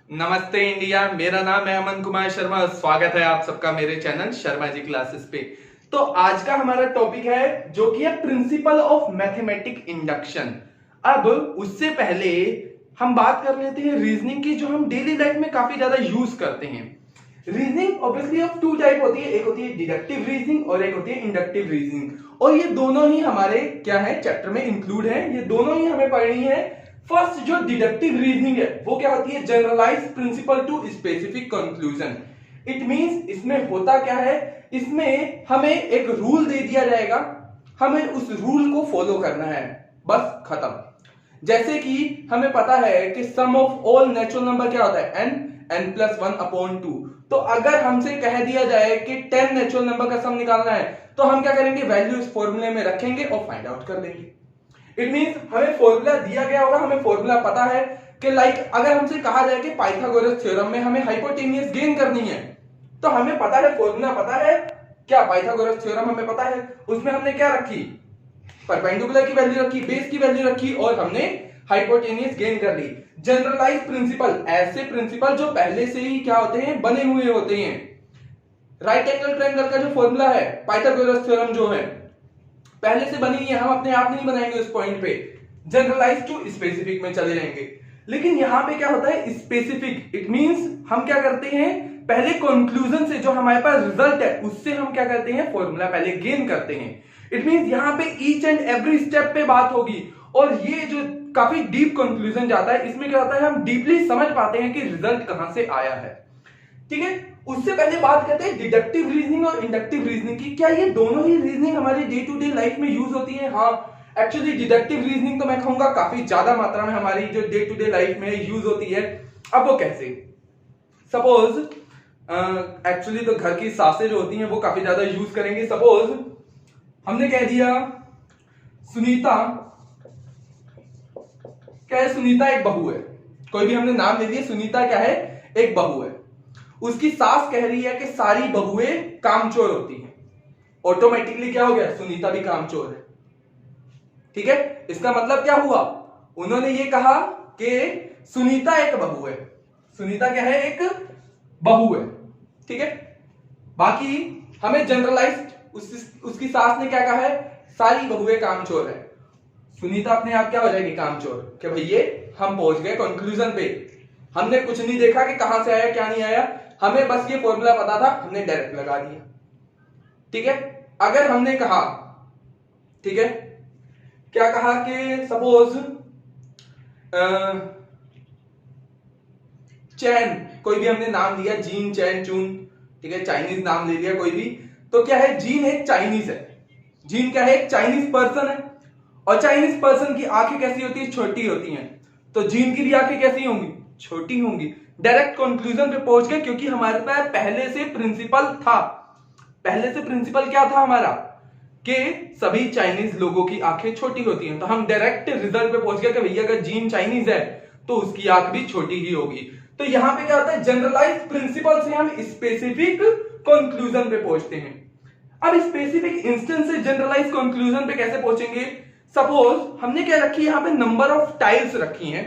नमस्ते इंडिया। मेरा नाम है अमन कुमार शर्मा। स्वागत है आप सबका मेरे चैनल शर्मा जी क्लासेस पे। तो आज का हमारा टॉपिक है जो कि है प्रिंसिपल ऑफ मैथमेटिक इंडक्शन। अब उससे पहले हम बात कर लेते हैं रीजनिंग की, जो हम डेली लाइफ में काफी ज्यादा यूज करते हैं। Reasoning obviously of two type होती है, एक होती है डिडक्टिव रीजनिंग और एक होती है इंडक्टिव रीजनिंग। और ये दोनों ही हमारे क्या है चैप्टर में इंक्लूड है, ये दोनों ही हमें पढ़नी है। फर्स्ट जो डिडक्टिव रीजनिंग है वो क्या होती है, generalise principle to specific conclusion. It means इसमें होता क्या है, इसमें हमें एक रूल दे दिया जाएगा, हमें उस रूल को फॉलो करना है, बस खत्म। जैसे कि हमें पता है कि सम ऑफ ऑल नेचुरल नंबर क्या होता है, n+1/2। तो अगर हमसे कह दिया जाए कि 10 नेचुरल नंबर का सम निकालना है तो हम क्या करेंगे, वैल्यू इस फॉर्मूले में रखेंगे और फाइंड आउट कर लेंगे। इट मींस हमें फॉर्मूला दिया गया होगा, हमें फॉर्मूला पता है कि अगर हमसे कहा जाए कि पाइथागोरस थ्योरम में हमें हाइपोटेनियस गेन करनी है, तो हमें पता है, फॉर्मूला पता है क्या, पाइथागोरस थ्योरम हमें पता है। उसमें हमने क्या रखी, परपेंडिकुलर की वैल्यू रखी, बेस की वैल्यू रखी और हमने हाइपोटेनियस गेन कर ली। जनरलाइज प्रिंसिपल, ऐसे प्रिंसिपल जो पहले से ही क्या होते हैं, बने हुए होते हैं। राइट एंगल ट्रायंगल का जो फॉर्मूला है, पाइथागोरस थ्योरम जो है पहले से बनी है, हम अपने आप नहीं बनाएंगे उस पॉइंट पे, जनरलाइज टू स्पेसिफिक में चले जाएंगे। लेकिन यहां पे क्या होता है, स्पेसिफिक। इट मींस हम क्या करते हैं, पहले कंक्लूजन से जो हमारे पास रिजल्ट है उससे हम क्या करते हैं, फॉर्मूला पहले गेन करते हैं। इट मींस यहां पे ईच एंड एवरी स्टेप पे बात होगी और ये जो काफी डीप कंक्लूजन जाता है, इसमें क्या होता है, हम डीपली समझ पाते हैं कि रिजल्ट कहां से आया है। ठीक है, उससे पहले बात करते हैं डिडक्टिव रीजनिंग और इंडक्टिव रीजनिंग की। क्या ये दोनों ही रीजनिंग हमारी डे टू डे लाइफ में यूज होती है? हाँ, एक्चुअली डिडक्टिव रीजनिंग तो मैं कहूंगा काफी ज्यादा मात्रा में हमारी जो डे टू डे लाइफ में यूज होती है। अब वो कैसे, सपोज एक्चुअली तो घर की सासें जो होती हैं वो काफी ज्यादा यूज करेंगे। सपोज हमने कह दिया सुनीता, क्या है, सुनीता एक बहू है, कोई भी हमने नाम ले दिया, सुनीता क्या है, एक बहू है। उसकी सास कह रही है कि सारी बहुएं कामचोर होती हैं। ऑटोमेटिकली क्या हो गया, सुनीता भी कामचोर है। ठीक है, इसका मतलब क्या हुआ, उन्होंने ये कहा कि सुनीता एक बहू है, सुनीता क्या है, एक बहू है। ठीक है, बाकी हमें जनरलाइज उसकी सास ने क्या कहा है, सारी बहुएं कामचोर है। सुनीता अपने आप क्या हो जाएगी, कामचोर। कि भैया हम पहुंच गए कंक्लूजन पे, हमने कुछ नहीं देखा कि कहां से आया क्या नहीं आया, हमें बस ये फॉर्मूला पता था, हमने डायरेक्ट लगा दिया। ठीक है, अगर हमने कहा, ठीक है, क्या कहा कि सपोज चैन, कोई भी हमने नाम दिया, जीन, चैन, चून, ठीक है, चाइनीज नाम ले लिया कोई भी, तो क्या है, जीन एक चाइनीज है। जीन क्या है, एक चाइनीज पर्सन है और चाइनीज पर्सन की आंखें कैसी होती है, छोटी होती हैं। तो जीन की भी आंखें कैसी होंगी, छोटी होंगी। डायरेक्ट कंक्लूजन पे पहुंच गए क्योंकि हमारे पास पहले से प्रिंसिपल था। पहले से प्रिंसिपल क्या था हमारा, कि सभी चाइनीज लोगों की आंखें छोटी होती हैं। तो हम डायरेक्ट रिजल्ट पे पहुंच गए कि भैया अगर जीन चाइनीज है तो उसकी आंख भी छोटी ही होगी। तो यहां पे क्या होता है, जनरलाइज प्रिंसिपल से हम स्पेसिफिक कंक्लूजन पे पहुंचते हैं। अब स्पेसिफिक इंस्टेंस से जनरलाइज कंक्लूजन पे कैसे पहुंचेंगे। सपोज हमने क्या रखी है, यहां पे नंबर ऑफ टाइल्स रखी हैं,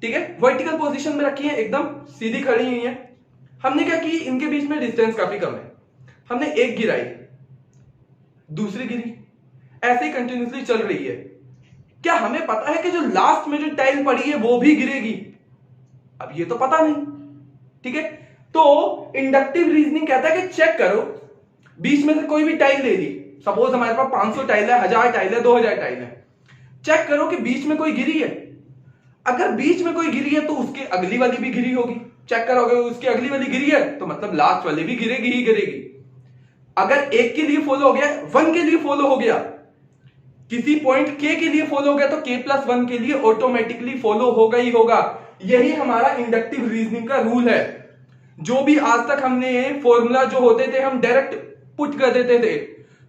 ठीक है, वर्टिकल पोजीशन में रखी है, एकदम सीधी खड़ी हुई है। हमने क्या की, इनके बीच में डिस्टेंस काफी कम है, हमने एक गिराई, दूसरी गिरी, ऐसे ही कंटिन्यूसली चल रही है। क्या हमें पता है कि जो लास्ट में जो टाइल पड़ी है वो भी गिरेगी? अब ये तो पता नहीं। ठीक है, तो इंडक्टिव रीजनिंग कहता है कि चेक करो, बीच में से कोई भी टाइल ले ली, सपोज हमारे पास 500 टाइल है, 1000 टाइल है, 2000 टाइल है, चेक करो कि बीच में कोई गिरी है। अगर बीच में कोई गिरी है तो उसके अगली वाली भी गिरी होगी। चेक करोगे उसकी अगली वाली गिरी है तो मतलब लास्ट वाली भी गिरेगी ही गिरेगी। अगर एक के लिए फॉलो हो गया, 1 के लिए फॉलो हो गया, किसी पॉइंट के लिए फॉलो हो गया तो k+1 के लिए ऑटोमेटिकली फॉलो होगा ही होगा। यही हमारा इंडक्टिव रीजनिंग का रूल है। जो भी आज तक हमने फॉर्मूला जो होते थे हम डायरेक्ट पुट कर देते थे।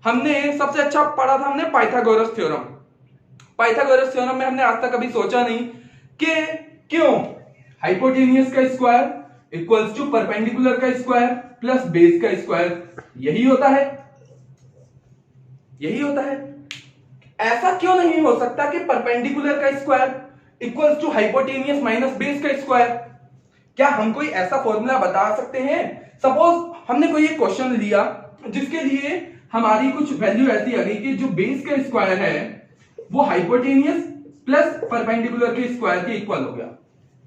हमने सबसे अच्छा पढ़ा था, हमने पाइथागोरस थ्योरम। पाइथागोरस थ्योरम में हमने आज तक कभी सोचा नहीं कि क्यों हाइपोटेनियस का स्क्वायर इक्वल्स टू परपेंडिकुलर का स्क्वायर प्लस बेस का स्क्वायर, यही होता है, यही होता है। ऐसा क्यों नहीं हो सकता कि परपेंडिकुलर का square equals to hypotenuse minus base का स्क्वायर? क्या हम कोई ऐसा फॉर्मूला बता सकते हैं? सपोज हमने कोई एक क्वेश्चन लिया जिसके लिए हमारी कुछ वैल्यू ऐसी आ गई कि जो बेस का स्क्वायर है वो हाइपोटेनियस प्लस परपेंडिकुलर के स्क्वायर के इक्वल हो गया।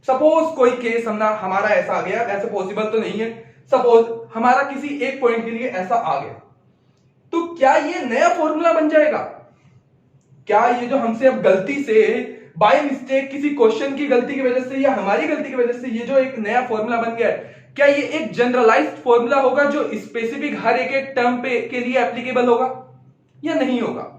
सपोज कोई केस हमारा ऐसा आ गया, ऐसे पॉसिबल तो नहीं है, सपोज हमारा किसी एक पॉइंट के लिए ऐसा आ गया, तो क्या ये नया फॉर्मूला बन जाएगा? क्या ये जो हमसे अब गलती से बाय मिस्टेक किसी क्वेश्चन की गलती की वजह से या हमारी गलती की वजह से ये जो एक नया फॉर्मूला बन गया है, क्या ये एक जनरलाइज्ड फॉर्मूला होगा जो स्पेसिफिक हर एक एक टर्म पे के लिए एप्लीकेबल होगा या नहीं होगा?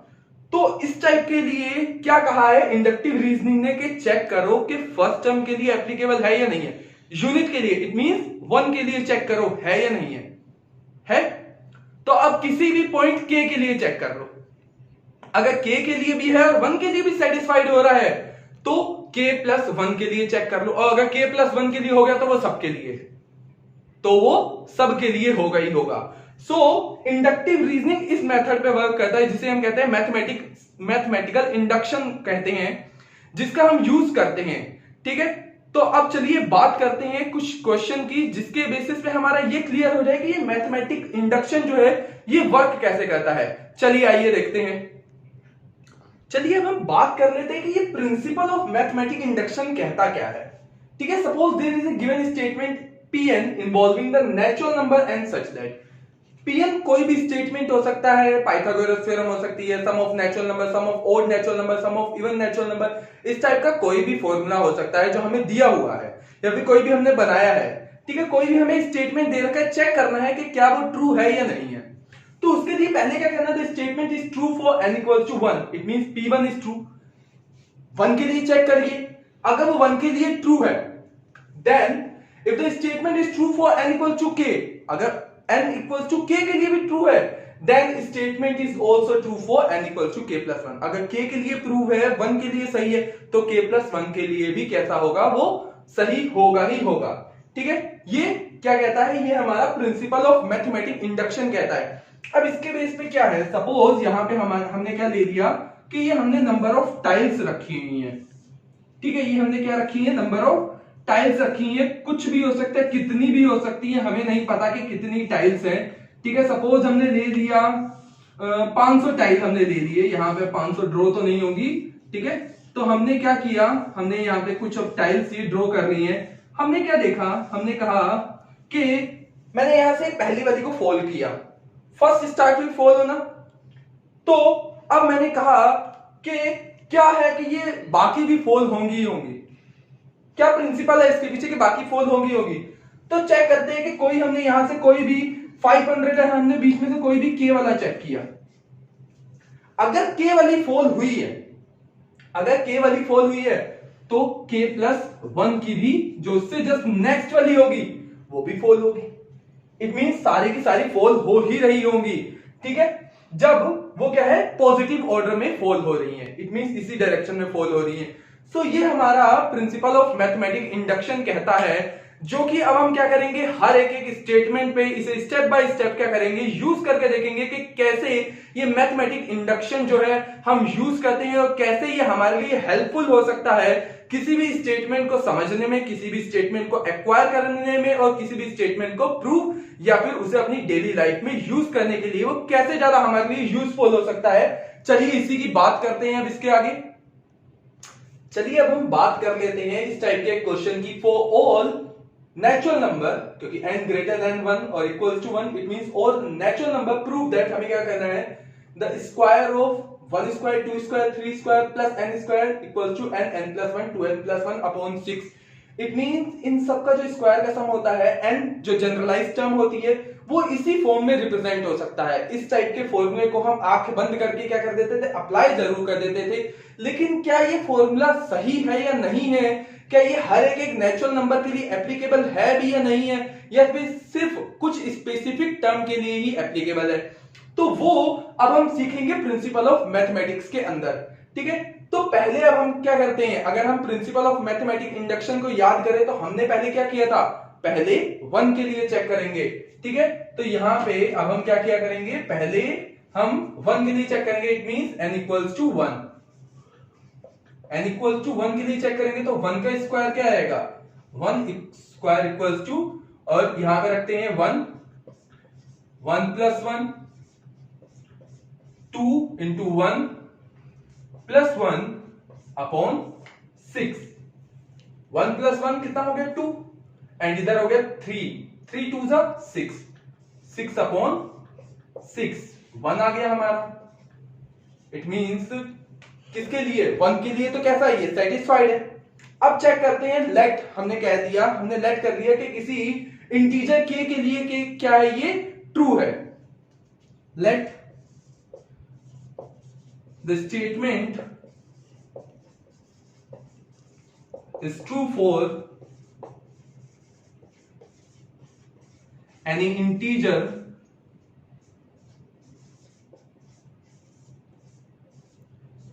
तो इस टाइप के लिए क्या कहा है इंडक्टिव रीजनिंग ने कि चेक करो कि फर्स्ट टर्म के लिए एप्लीकेबल है या नहीं है। यूनिट के लिए इट मींस 1 के लिए चेक करो है या नहीं है। तो अब किसी भी पॉइंट k के लिए चेक कर लो, अगर k के लिए भी है और 1 के लिए भी सेटिस्फाइड हो रहा है तो k प्लस 1 के लिए चेक कर लो, और अगर k प्लस 1 के लिए हो गया तो वो सबके लिए है, तो वो सबके लिए होगा ही होगा। सो इंडक्टिव रीजनिंग इस मेथड पे वर्क करता है जिसे हम कहते हैं मैथमेटिकल इंडक्शन कहते हैं, जिसका हम यूज करते हैं। ठीक है, तो अब चलिए बात करते हैं कुछ क्वेश्चन की जिसके बेसिस पे हमारा ये क्लियर हो जाए कि ये मैथमेटिक इंडक्शन जो है ये वर्क कैसे करता है। चलिए आइए देखते हैं। चलिए अब हम बात कर लेते हैं कि ये प्रिंसिपल ऑफ मैथमेटिक इंडक्शन कहता क्या है। ठीक है, suppose there is a given statement Pn involving the natural number n such that Pn कोई भी स्टेटमेंट हो सकता है, पाइथागोरस थ्योरम हो सकती है, sum of natural number, sum of odd natural number, sum of even natural number, इस type का कोई भी फॉर्मूला हो सकता है जो हमें दिया हुआ है या फिर कोई भी हमने बनाया है। ठीक है, कोई भी हमें स्टेटमेंट दे रखा है, चेक करना है कि क्या वो ट्रू है या नहीं है। तो उसके लिए पहले क्या करना है, statement is true for n equal to 1, it means P1 is true. 1 के लिए चेक करिए, अगर वो 1 के लिए ट्रू है then if the statement is true for n equals to k, अगर n equals to k के लिए भी ट्रू है then statement is also true for n equals to k plus 1, अगर k के लिए प्रूव है 1 के लिए सही है तो k plus 1 के लिए भी कैसा होगा, वो सही होगा ही होगा। ठीक है, ये क्या कहता है, ये हमारा प्रिंसिपल ऑफ मैथमेटिक इंडक्शन कहता है। अब इसके बेस पे क्या है, सपोज यहां पे हमने क्या ले लिया कि ये हमने नंबर ऑफ टाइल्स रखी हुई है। ठीक है, ये हमने क्या रखी है, नंबर ऑफ टाइल्स रखी है, कुछ भी हो सकता है, कितनी भी हो सकती है, हमें नहीं पता कि कितनी टाइल्स हैं। ठीक है, सपोज हमने ले लिया 500 टाइल हमने ले लिए, यहाँ पे 500 ड्रॉ तो नहीं होगी। ठीक है, तो हमने क्या किया, हमने यहाँ पे कुछ अब टाइल्स ये ड्रॉ कर रही हैं। हमने क्या देखा, हमने कहा कि मैंने यहां से पहली वाली को फोल्ड किया, फर्स्ट स्टार्ट में फोल्ड होना, तो अब मैंने कहा कि क्या है कि ये बाकी भी फोल्ड होंगी ही होंगी। क्या प्रिंसिपल है इसके पीछे कि बाकी फोल्ड होगी? तो चेक करते हैं कि कोई हमने यहां से कोई भी 500 है, हमने बीच में से कोई भी k वाला चेक किया, अगर k वाली फोल्ड हुई है, अगर k वाली फोल्ड हुई है तो k प्लस 1 की भी जो उससे जस्ट नेक्स्ट वाली होगी वो भी फोल्ड होगी। इट मींस सारी की सारी फोल्ड हो ही रही होंगी। ठीक है, जब वो क्या है, पॉजिटिव ऑर्डर में फोल्ड हो रही है, इट मींस इसी डायरेक्शन में फोल्ड हो रही है। सो ये हमारा प्रिंसिपल ऑफ मैथमेटिक इंडक्शन कहता है, जो कि अब हम क्या करेंगे, हर एक एक स्टेटमेंट पे इसे स्टेप बाय स्टेप क्या करेंगे, यूज करके देखेंगे कि कैसे ये मैथमेटिक इंडक्शन जो है हम यूज करते हैं और कैसे ये हमारे लिए हेल्पफुल हो सकता है किसी भी स्टेटमेंट को समझने में, किसी भी स्टेटमेंट को एक्वायर करने में और किसी भी स्टेटमेंट को प्रूव या फिर उसे अपनी डेली लाइफ में यूज करने के लिए वो कैसे ज्यादा हमारे लिए यूजफुल हो सकता है। चलिए इसी की बात करते हैं अब इसके आगे। चलिए अब हम बात कर लेते हैं इस टाइप के क्वेश्चन की। फॉर ऑल नेचुरल नंबर, क्योंकि n ग्रेटर देन 1 और equal to 1, it means all natural number, prove that हमें क्या करना है, the square of 1 square 2 square 3 square plus n square equal to n plus 1 2n plus 1 upon 6। It means इन सबका जो square का सम होता है n, जो जनरलाइज्ड टर्म होती है, वो इसी फॉर्म में रिप्रेजेंट हो सकता है। इस टाइप के फॉर्मूले को हम आंख बंद करके क्या कर देते थे, अप्लाई जरूर कर देते थे, लेकिन क्या ये फॉर्मूला सही है या नहीं है, क्या ये हर एक एक नेचुरल नंबर के लिए एप्लीकेबल है भी या नहीं है, या फिर सिर्फ कुछ स्पेसिफिक टर्म के लिए ही एप्लीकेबल है, तो वो अब हम सीखेंगे प्रिंसिपल ऑफ मैथमेटिक्स के अंदर। ठीक है, तो पहले अब हम क्या करते हैं, अगर हम प्रिंसिपल ऑफ मैथमेटिक इंडक्शन को याद करें तो हमने पहले क्या किया था, पहले 1 के लिए चेक करेंगे। ठीक है, तो यहां पे अब हम क्या किया करेंगे, पहले हम 1 के लिए चेक करेंगे, it means n equals to 1। n equals to 1 के लिए चेक करेंगे तो 1 का स्क्वायर क्या आएगा, 1 स्क्वायर इक्वल्स टू, और यहां पे रखते हैं 1, 1 plus 1, 2 into 1 plus 1 upon 6। 1 plus 1 कितना हो गया 2, एंड इधर हो गया 3, 3 2 जा 6, 6 अपॉन 6, 1 आ गया हमारा। इट मींस किसके लिए, 1 के लिए तो कैसा है ये सेटिस्फाइड है। अब चेक करते हैं लेट, हमने कह दिया, हमने लेट कर दिया कि किसी इंटीजर k के लिए कि क्या है ये ट्रू है। Let the statement is true for any integer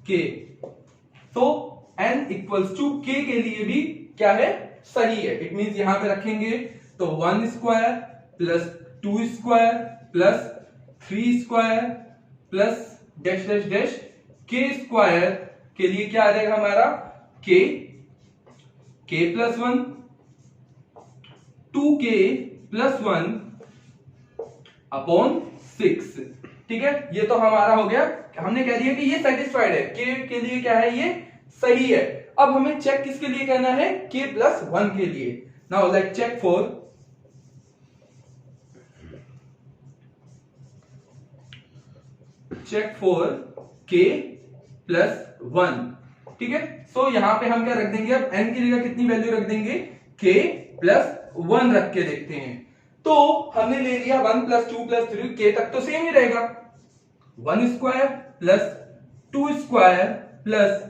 k। तो n इक्वल्स टू k के लिए भी क्या है, सही है। इट मींस यहां पे रखेंगे तो 1 square plus 2 square plus 3 square plus dash dash dash k square के लिए क्या आ जाएगा हमारा k, k plus 1, 2k plus 1 upon 6। ठीक है, ये तो हमारा हो गया, हमने कह दिया कि ये सेटिस्फाइड है, k के लिए क्या है ये सही है। अब हमें चेक किसके लिए करना है, k प्लस 1 के लिए। Now let check for k plus 1। ठीक है, सो यहां पे हम क्या रख देंगे, अब n की जगह कितनी वैल्यू रख देंगे, k प्लस 1 रख के देखते हैं। तो हमने ले लिया 1 प्लस 2 प्लस 3, k तक तो सेम ही रहेगा, 1 square plus 2 square plus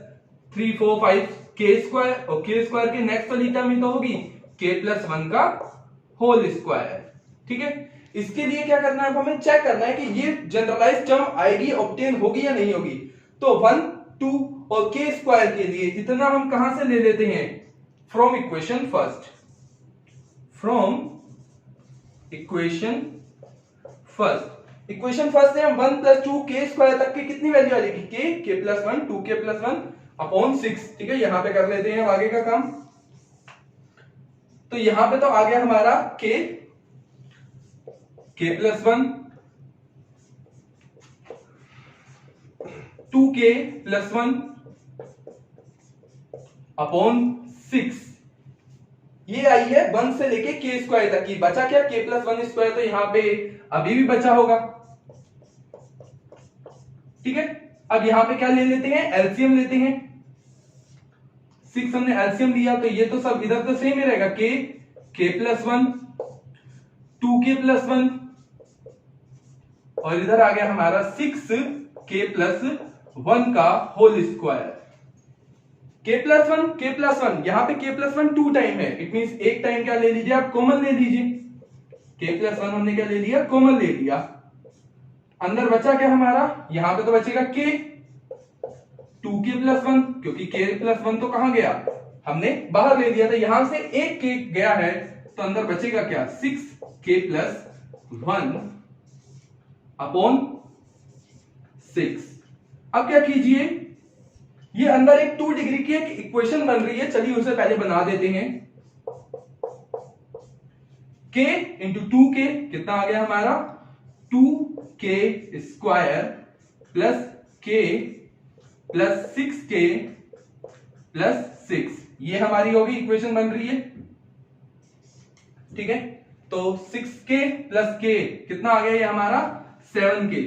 3 4 5 k square, और k स्क्वायर के नेक्स्ट वाली टर्म ही तो होगी k प्लस 1 का होल स्क्वायर। ठीक है, इसके लिए क्या करना है, हमें चेक करना है कि ये जनरलाइज टर्म आएगी, ऑब्टेन होगी या नहीं होगी। तो 1 2 और k स्क्वायर के लिए इतना हम कहां से ले लेते हैं, from equation first, from equation first. Equation first से हम 1 प्लस 2 k स्क्वायर तक की कितनी वैल्यू आ जाएगी, k plus 1, 2k plus 1 upon 6। ठीक है, यहां पे कर लेते हैं आगे का काम। तो यहां पे तो आ गया हमारा k plus 1, 2k plus 1 upon 6। ये आई है 1 से लेके k स्क्वायर तक की। बचा क्या, k प्लस 1 स्क्वायर, तो यहां पे अभी भी बचा होगा। ठीक है, अब यहां पे क्या ले लेते हैं, एलसीएम लेते हैं। 6 हमने एलसीएम लिया तो ये तो सब इधर तो सेम ही रहेगा, k प्लस 1, 2k प्लस 1, और इधर आ गया हमारा 6k प्लस 1 का होल स्क्वायर। k प्लस 1 यहां पे k प्लस 1 2 टाइम है, इट मींस एक टाइम क्या ले लीजिए आप, कॉमन ले लीजिए। k प्लस 1 हमने क्या ले लिया, कॉमन ले लिया। अंदर बचा क्या हमारा, यहां पे तो बचेगा k, 2k प्लस 1, क्योंकि k प्लस 1 तो कहां गया, हमने बाहर ले लिया था, यहां से एक k गया है, तो अंदर बचेगा क्या, 6k प्लस 1 अपॉन 6। अब क्या कीजिए, ये अंदर एक 2 डिग्री की एक इक्वेशन बन रही है, चलिए उसे पहले बना देते हैं। k इंटू 2k कितना आ गया हमारा, 2k square plus k plus 6k plus 6, ये हमारी होगी इक्वेशन बन रही है। ठीक है, तो 6k प्लस k कितना आ गया, ये हमारा 7k,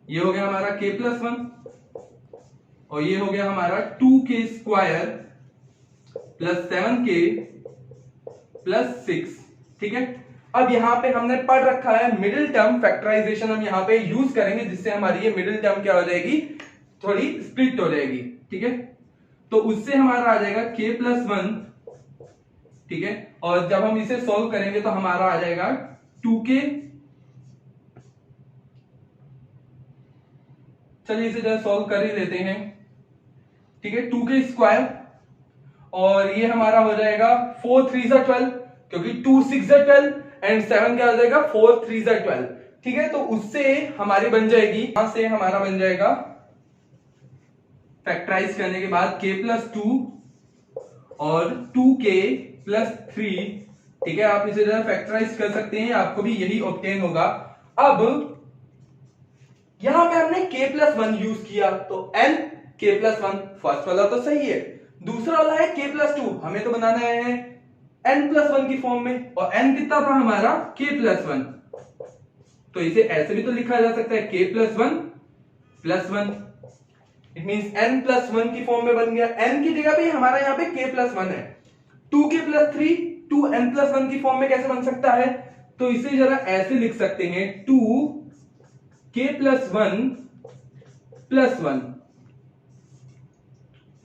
ये हो गया हमारा k प्लस 1, और ये हो गया हमारा 2k square plus 7k plus 6। ठीक है, अब यहां पे हमने पढ़ रखा है मिडिल टर्म फैक्टराइजेशन, हम यहां पे यूज करेंगे, जिससे हमारी ये मिडिल टर्म क्या हो जाएगी, थोड़ी स्प्लिट हो जाएगी। ठीक है, तो उससे हमारा आ जाएगा k प्लस 1। ठीक है, और जब हम इसे सॉल्व करेंगे तो हमारा आ जाएगा 2k, चलिए इसे जरा सॉल्व कर ही लेते हैं। ठीक है, 2k स्क्वायर, और ये हमारा हो जाएगा 4 3 12, क्योंकि 2 6 12 एंड 7 क्या हो जाएगा, 4 3 12। ठीक है, तो उससे हमारी बन जाएगी, यहां से हमारा बन जाएगा फैक्टराइज करने के बाद k प्लस 2 और 2k प्लस 3, ठीक है, आप इसे जरा फैक्टराइज कर सकते हैं, आपको भी यही ऑब्टेन होगा। अब यहां पे हमने k प्लस 1 यूज किया, तो n k प्लस 1, फर्स्ट वाला तो सही है। दूसरा वाला है k प्लस 2, हमें तो बनाना है n प्लस 1 की फॉर्म में, और n कितना था हमारा k प्लस 1, तो इसे ऐसे भी तो लिखा जा सकता है k plus 1 plus 1, it means n plus 1 की फॉर्म में बन गया। n की जगह पे हमारा यहाँ पे k प्लस 1 है, 2k प्लस 3 2n प्लस 1 की फॉर्म में कैसे बन सकता है, तो इसे जरा ऐसे लिख सकते हैं 2k प्लस 1 प्लस 1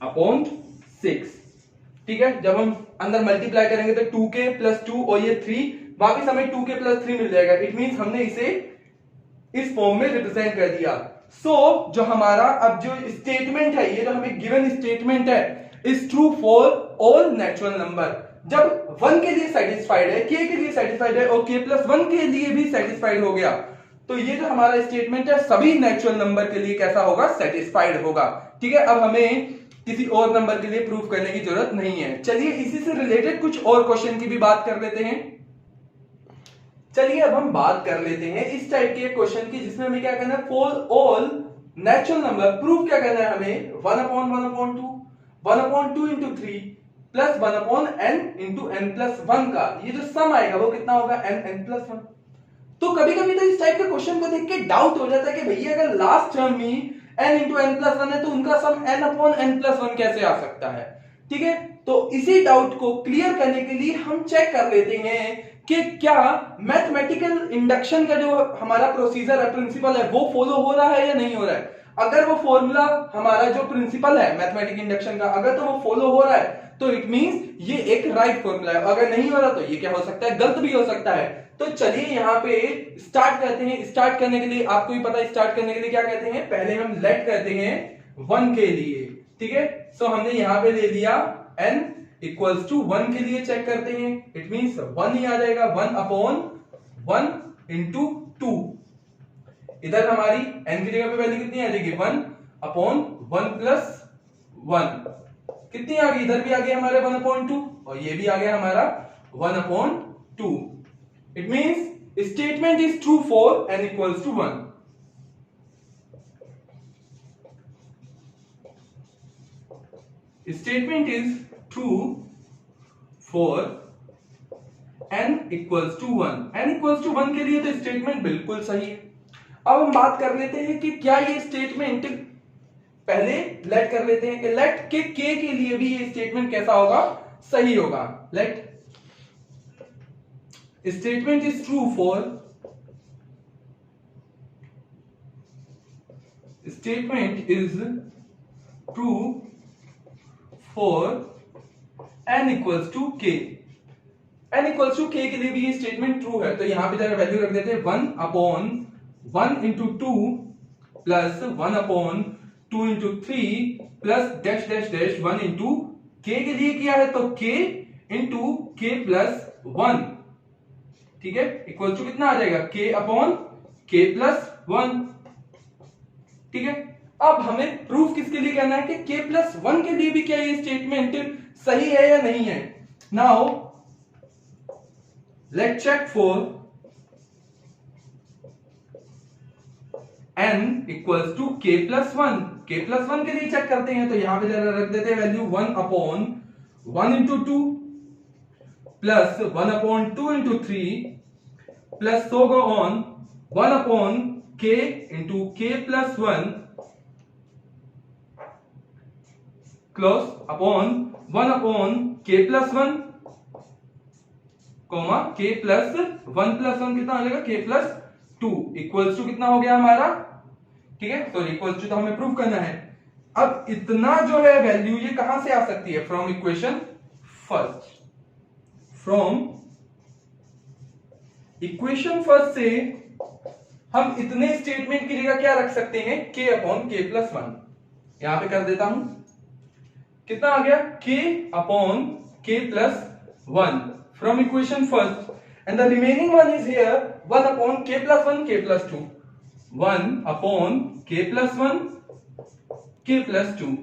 अपॉन 6, ठीक है। जब हम अंदर मल्टीप्लाई करेंगे तो 2k प्लस 2 और ये 3, वापिस हमें 2k प्लस 3 मिल जाएगा। इट मींस हमने इसे इस फॉर्म में रिप्रेजेंट कर दिया। जो हमारा अब जो स्टेटमेंट है, ये जो हमें गिवन स्टेटमेंट है, is true for all natural number. जब 1 के लिए सेटिस्फाइड है, k के लिए सेटिस्फाइड है और k प्लस 1 के लिए भी सेटिस्फाइड हो गया, तो ये जो हमारा स्टेटमेंट है सभी नेचुरल नंबर के लिए कैसा होगा, सेटिस्फाइड होगा, ठीक है। अब हमें किसी और नंबर के लिए प्रूफ करने की जरूरत नहीं है। चलिए इसी से रिलेटेड कुछ और क्वेश्चन की भी बात कर लेते हैं। चलिए अब हम बात कर लेते हैं इस टाइप के क्वेश्चन की, जिसमें हमें क्या करना है, for all natural number proof क्या करना है हमें, 1 upon 1 upon 2, 1 upon 2 into 3 plus 1 upon n into n plus 1 का ये जो सम आएगा वो कितना होगा, n प्लस 1। तो कभी कभी तो इस टाइप के क्वेश्चन को देख के डाउट हो जाता है कि भैया अगर लास्ट टर्म ही n इंटू n प्लस 1 है तो उनका सम n अपॉन n प्लस 1 कैसे आ सकता है, ठीक है। तो इसी डाउट को क्लियर करने के लिए हम चेक कर लेते हैं कि क्या मैथमेटिकल इंडक्शन का जो हमारा प्रोसीजर है, प्रिंसिपल है, वो फॉलो हो रहा है या नहीं हो रहा है। अगर वो फॉर्मूला हमारा जो प्रिंसिपल है मैथमेटिक इंडक्शन का, अगर तो वो फॉलो हो रहा है तो इट मींस ये एक राइट फॉर्मूला है, अगर नहीं हो रहा तो ये क्या हो सकता है, गलत भी हो सकता है। तो चलिए यहाँ पे स्टार्ट करते हैं। स्टार्ट करने के लिए आपको भी पता है स्टार्ट करने के लिए क्या कहते हैं, पहले हम लेट कहते हैं 1 के लिए, ठीक है। सो हमने यहाँ पे ले लिया n इक्वल्स टू 1 के लिए चेक करते हैं, इट मींस 1 ही आ जाएगा, 1 अपॉन 1 इंटू 2। इधर हमारी n की जगह पे वैल्यू कितनी आ जाएगी, 1 अपॉन 1 प्लस 1, कितनी आ गई, इधर भी आ गया हमारे 1 अपॉन 2 और ये भी आ गया हमारा 1 upon 2। It means statement is true for n equals to 1। Statement is true for n equals to 1। n equals to 1 के लिए तो स्टेटमेंट बिल्कुल सही है। अब हम बात कर लेते हैं कि क्या ये स्टेटमेंट, पहले लेट कर लेते हैं कि लेट के k के लिए भी ये स्टेटमेंट कैसा होगा, सही होगा। Let statement is true for, statement is true for n equals to k। n equals to k के लिए भी ये स्टेटमेंट ट्रू है, तो यहां पे जरा वैल्यू रख देते हैं 1 upon 1 into 2 plus 1 upon 2 into 3 plus dash dash dash 1 into k के लिए किया है तो k इंटू k प्लस 1, ठीक है, इक्वल टू कितना आ जाएगा, k अपॉन k प्लस 1, ठीक है। अब हमें प्रूफ किसके लिए करना है कि k प्लस 1 के लिए भी क्या ये स्टेटमेंट सही है या नहीं है। Now let check for n equals to k plus 1। k plus 1 के लिए चेक करते हैं, तो यहां पे जरा रख देते हैं value 1 upon 1 into 2 plus 1 upon 2 into 3 plus so go on 1 upon k into k plus 1 close upon 1 upon k plus 1 comma k plus 1 plus 1 कितना आ जाएगा, k प्लस 2 इक्वल्स टू कितना हो गया हमारा, ठीक है। तो इक्वल्स टू तो हमें प्रूव करना है। अब इतना जो है वैल्यू ये कहां से आ सकती है, from equation first. From equation first से हम इतने स्टेटमेंट की जगह क्या रख सकते हैं, k अपॉन k प्लस 1। यहां पे कर देता हूं, कितना आ गया, k upon k plus 1 from equation first, and the remaining one is here 1 upon k plus 1 k plus 2, 1 upon k plus 1 k plus 2।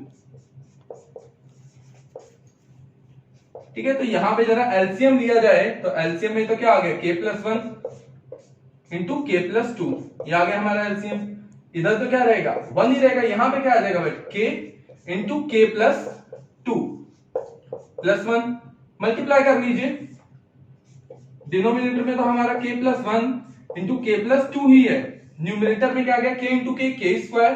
ठीक है, तो यहां पे जरा एलसीएम लिया जाए तो एलसीएम में तो क्या आ गया, k+1 इंटू k+2, ये आ गया हमारा एलसीएम। इधर तो क्या रहेगा, 1 ही रहेगा, यहां पे क्या आ जाएगा भाई, k इंटू k+2 +1, मल्टीप्लाई कर लीजिए। डिनोमिनेटर में तो हमारा k+1 इंटू k+2 ही है, न्यूमरेटर में क्या आ गया, k इंटू k²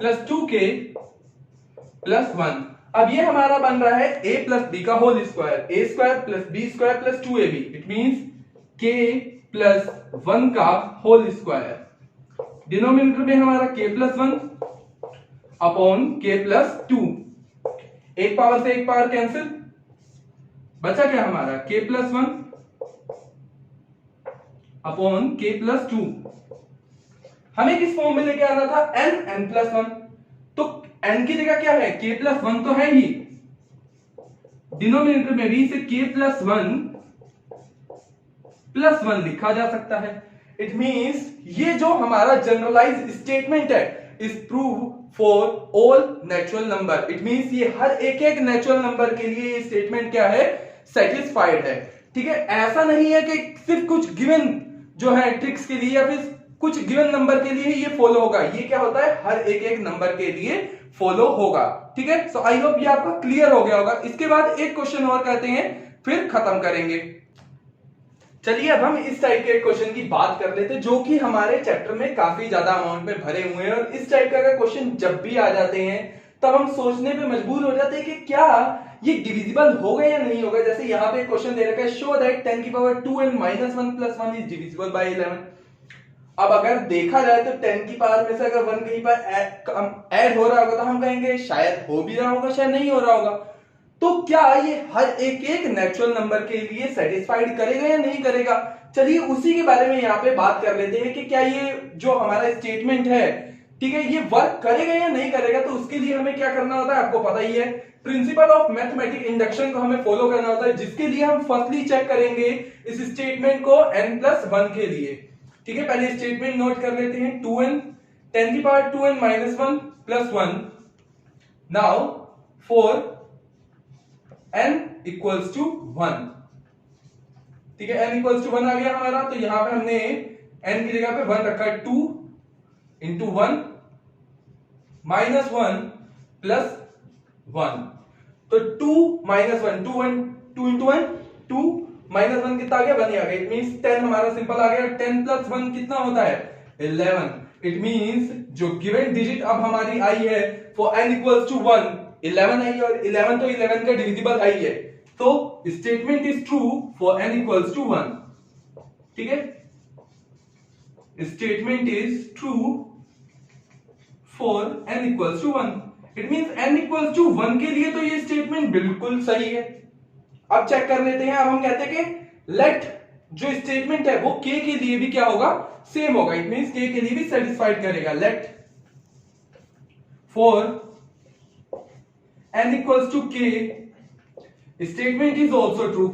+2k+1। अब ये हमारा बन रहा है a प्लस बी का whole square, a² plus b² plus 2ab, it means k+1 का होल स्क्वायर। डिनोमिनेटर में हमारा k+1 अपॉन k+2, एक पावर से एक पावर कैंसिल, बचा क्या हमारा k+1 अपॉन k+2। हमें किस फॉर्म में लेके आना था, n+1, तो n की जगह क्या है, k+1 तो है ही, डिनोमिनेटर में भी इसे k+1 लिखा जा सकता है। इट मींस ये जो हमारा जनरलाइज स्टेटमेंट है is prove for all natural number. It means ये हर एक एक नेचुरल नंबर के लिए ये स्टेटमेंट क्या है, सेटिस्फाइड है। ठीक है, ऐसा नहीं है कि सिर्फ कुछ गिवन जो है ट्रिक्स के लिए या फिर कुछ गिवन नंबर के लिए ये फॉलो होगा, ये क्या होता है, हर एक एक नंबर के लिए फॉलो होगा। ठीक है, सो आई होप ये आपका क्लियर हो गया होगा। इसके बाद एक क्वेश्चन और करते हैं, फिर खत्म करेंगे। चलिए अब हम इस टाइप के क्वेश्चन की बात कर लेते हैं जो कि हमारे चैप्टर में काफी ज्यादा अमाउंट में भरे हुए हैं, और इस टाइप का अगर क्वेश्चन जब भी आ जाते हैं तब हम सोचने पे मजबूर हो जाते हैं कि क्या ये डिविजिबल होगा या नहीं होगा। जैसे यहाँ पे क्वेश्चन दे रखा है, show that 10⁻2n - 1 + 1 is divisible by 11। अब अगर देखा जाए तो 10 की पावर में से अगर 1 कहीं पर ऐड हो रहा होगा तो हम कहेंगे शायद हो भी रहा होगा, शायद नहीं हो रहा होगा। तो क्या ये हर एक एक नेचुरल नंबर के लिए सेटिस्फाइड करेगा या नहीं करेगा। चलिए उसी के बारे में यहाँ पे बात कर लेते हैं कि क्या ये जो हमारा स्टेटमेंट है, ठीक है, ये वर्क करेगा या नहीं करेगा। तो उसके लिए हमें क्या करना होता है, आपको पता ही है, प्रिंसिपल ऑफ मैथमेटिक इंडक्शन को हमें फॉलो करना होता है, जिसके लिए हम फर्स्टली चेक करेंगे इस स्टेटमेंट को n+1 के लिए। ठीक है, पहले स्टेटमेंट नोट कर लेते हैं, 2n 10⁻2n - 1 + 1। Now for n = 1, ठीक है, n = 1 आ गया हमारा। तो यहां पे हमने n की जगह पे 1 रखा है, 2 × 1 - 1 + 1। तो 2 - 1 2 1 2 × 1 2 - 1 कितना आ गया, 1 ही आ गया। इट मींस 10 हमारा सिंपल आ गया। 10 + 1 कितना होता है, 11। इट मींस जो गिवन डिजिट अब हमारी आई है फॉर n = 1 11 आई, और 11 तो 11 का डिविजिबल आई है, तो statement is true for n = 1। ठीक है, statement is true for n = 1। It means n = 1 के लिए तो ये स्टेटमेंट बिल्कुल सही है। अब चेक कर लेते हैं। अब हम कहते हैं कि लेट जो स्टेटमेंट है वो k के लिए भी क्या होगा, सेम होगा। इट मींस k के लिए भी सेटिस्फाइड करेगा। Let for n = k statement is also true,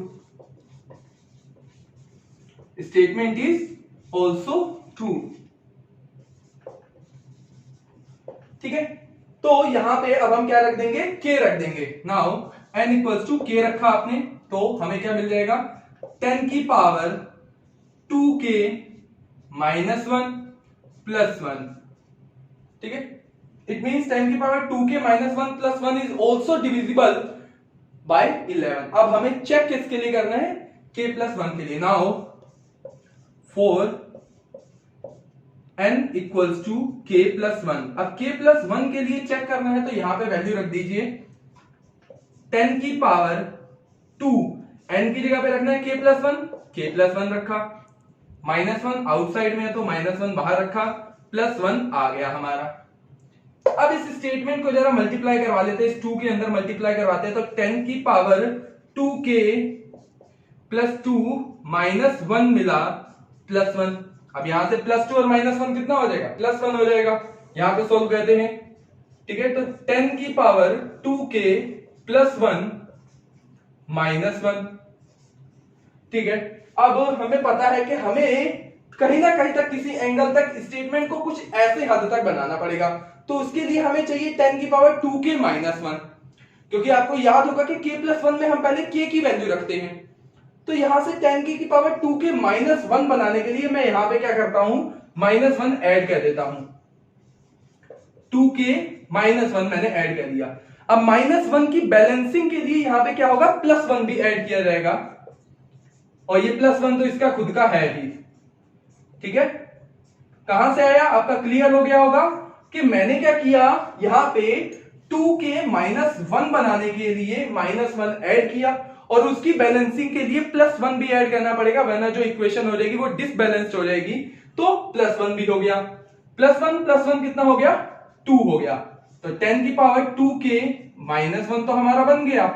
statement is also true. ठीक है, तो यहां पे अब हम क्या रख देंगे, k रख देंगे। नाउ n = k रखा आपने, तो हमें क्या मिल जाएगा, 10 की पावर 2k - 1 + 1। ठीक है, इट मींस 10 की power 2k - 1 + 1 is also divisible by 11। अब हमें चेक किसके लिए करना है, k+1 के लिए। नाउ फॉर n = k+1, अब k+1 के लिए चेक करना है तो यहां पे वैल्यू रख दीजिए 10 की पावर 2, n की जगह पे रखना है k+1 रखा, -1 आउटसाइड में है तो -1 बाहर रखा, +1 आ गया हमारा। अब इस स्टेटमेंट को जरा मल्टीप्लाई करवा लेते हैं, इस 2 के अंदर मल्टीप्लाई करवाते हैं, तो 10 की पावर 2k + 2 -1 मिला +1। अब यहां से +2 और -1 कितना हो जाएगा, +1 हो जाएगा। यहां पे सोल्व करते हैं। ठीक है, तो 10 की पावर 2k + 1 -1। ठीक है, अब हमें पता है कि हमें कहीं ना कहीं तक किसी एंगल तक स्टेटमेंट को कुछ ऐसे हद तक बनाना पड़ेगा। तो उसके लिए हमें चाहिए 10 की पावर 2k - 1, क्योंकि आपको याद होगा कि k प्लस 1 में हम पहले k की वैल्यू रखते हैं। तो यहां से 10k की पावर 2k माइनस 1 बनाने के लिए मैं यहां पे क्या करता हूं, माइनस 1 ऐड कर देता हूं। 2k माइनस 1 मैंने ऐड कर दिया। अब माइनस 1 की बैलेंसिंग के लिए यहां पे क्या होगा, प्लस 1 भी ऐड किया जाएगा, और ये प्लस 1 तो इसका खुद का है ही। ठीक है, कहां से आया आपका क्लियर हो गया होगा कि मैंने क्या किया, यहां पे 2k माइनस 1 बनाने के लिए माइनस 1 ऐड किया, और उसकी बैलेंसिंग के लिए प्लस 1 भी ऐड करना पड़ेगा, वरना जो इक्वेशन हो जाएगी वो डिसबैलेंस्ड हो जाएगी। तो प्लस 1 भी हो गया, प्लस 1 कितना हो गया, 2 हो गया। तो 10 की पावर 2k माइनस 1 तो हमारा बन गया,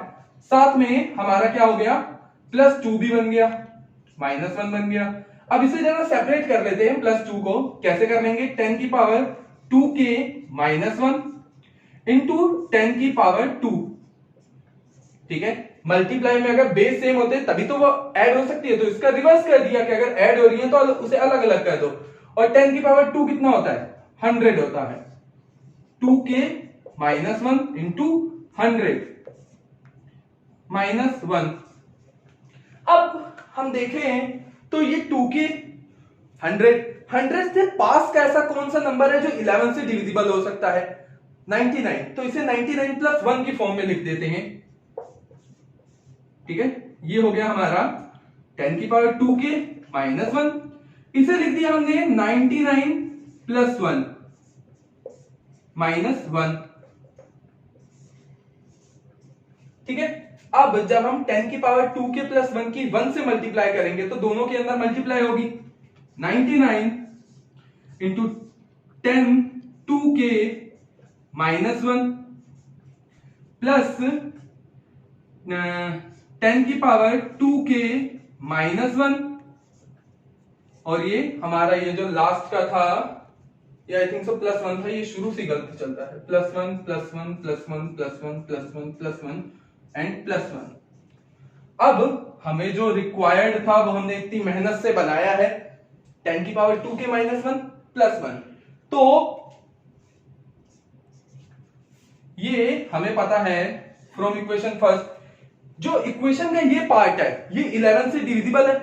साथ में हमारा क्या हो गया, प्लस 2 भी बन गया, माइनस 1 बन गया। अब इसे जरा सेपरेट कर लेते हैं, प्लस 2 को कैसे कर लेंगे, 10 की पावर 2k माइनस 1 इंटू 10 की पावर 2। ठीक है, मल्टीप्लाई में अगर बेस सेम होते तभी तो वो ऐड हो सकती है, तो इसका रिवर्स कर दिया कि अगर ऐड हो रही है तो उसे अलग अलग कर दो। और 10 की पावर 2 कितना होता है, 100 होता है। 2k minus 1 into 100 minus 1। अब हम देखें तो ये 2k 100 से पास का ऐसा कौन सा नंबर है जो 11 से डिविजिबल हो सकता है, 99। तो इसे 99 प्लस 1 की फॉर्म में लिख देते हैं। ठीक है, ये हो गया हमारा 10 की पावर 2k माइनस 1, इसे लिख दिया हमने 99 प्लस 1 माइनस 1। ठीक है, अब जब हम 10 की पावर 2k प्लस 1 की 1 से मल्टीप्लाई करेंगे तो दोनों के अंदर मल्टीप्लाई होगी, 99 इंटू 10 2k माइनस 1 प्लस 10 की पावर 2k माइनस 1, और ये हमारा ये जो लास्ट का था ये आई थिंक सो प्लस 1 था, ये शुरू से गलती चलता है, plus 1 plus 1 plus 1 plus 1 plus 1 plus 1 and plus 1। अब हमें जो रिक्वायर्ड था वो हमने इतनी मेहनत से बनाया है, 10 की पावर 2k माइनस 1 प्लस 1। तो ये हमें पता है फ्रॉम इक्वेशन फर्स्ट, जो इक्वेशन का ये पार्ट है ये 11 से डिविजिबल है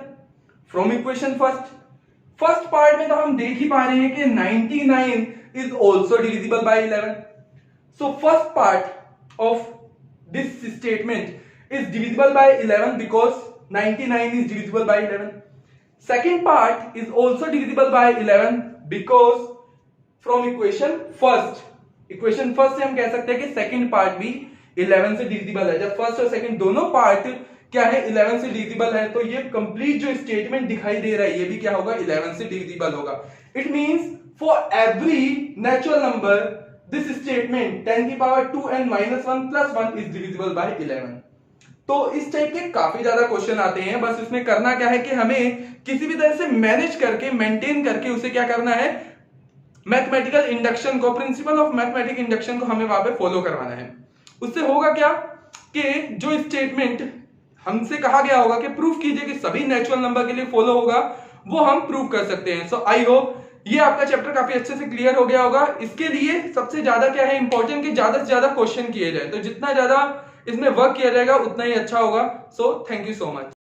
फ्रॉम इक्वेशन फर्स्ट पार्ट में तो हम देख ही पा रहे हैं कि 99 is also divisible by 11। So first part of this statement is divisible by 11 because 99 is divisible by 11। Second part is also divisible by 11 because from equation first से हम कह सकते हैं कि सेकेंड पार्ट भी 11 से डिविजिबल है। जब फर्स्ट और सेकंड दोनों पार्ट क्या है 11 से डिविजिबल है, तो ये कंप्लीट जो स्टेटमेंट दिखाई दे रहा है ये भी क्या होगा, 11 से डिविजिबल होगा। It means for every natural number this statement 10 की power 2 and minus 1 plus 1 is divisible by 11। तो इस टाइप के काफी ज्यादा क्वेश्चन आते हैं, बस इसमें करना क्या है कि हमें किसी भी तरह से मैनेज करके मेंटेन करके उसे क्या करना है, मैथमेटिकल इंडक्शन को, प्रिंसिपल ऑफ मैथमेटिक इंडक्शन को हमें वहां पे फॉलो करवाना है। उससे होगा क्या कि जो स्टेटमेंट हमसे कहा गया होगा कि प्रूफ कीजिए कि सभी नेचुरल नंबर के लिए फॉलो होगा, वो हम प्रूव कर सकते हैं। सो आई होप ये आपका चैप्टर काफी अच्छे से क्लियर हो गया होगा। इसके लिए सबसे ज्यादा क्या है इंपॉर्टेंट कि ज्यादा से ज्यादा क्वेश्चन किए जाए, तो जितना ज्यादा इसमें वर्क किया जाएगा उतना ही अच्छा होगा। So thank you so much.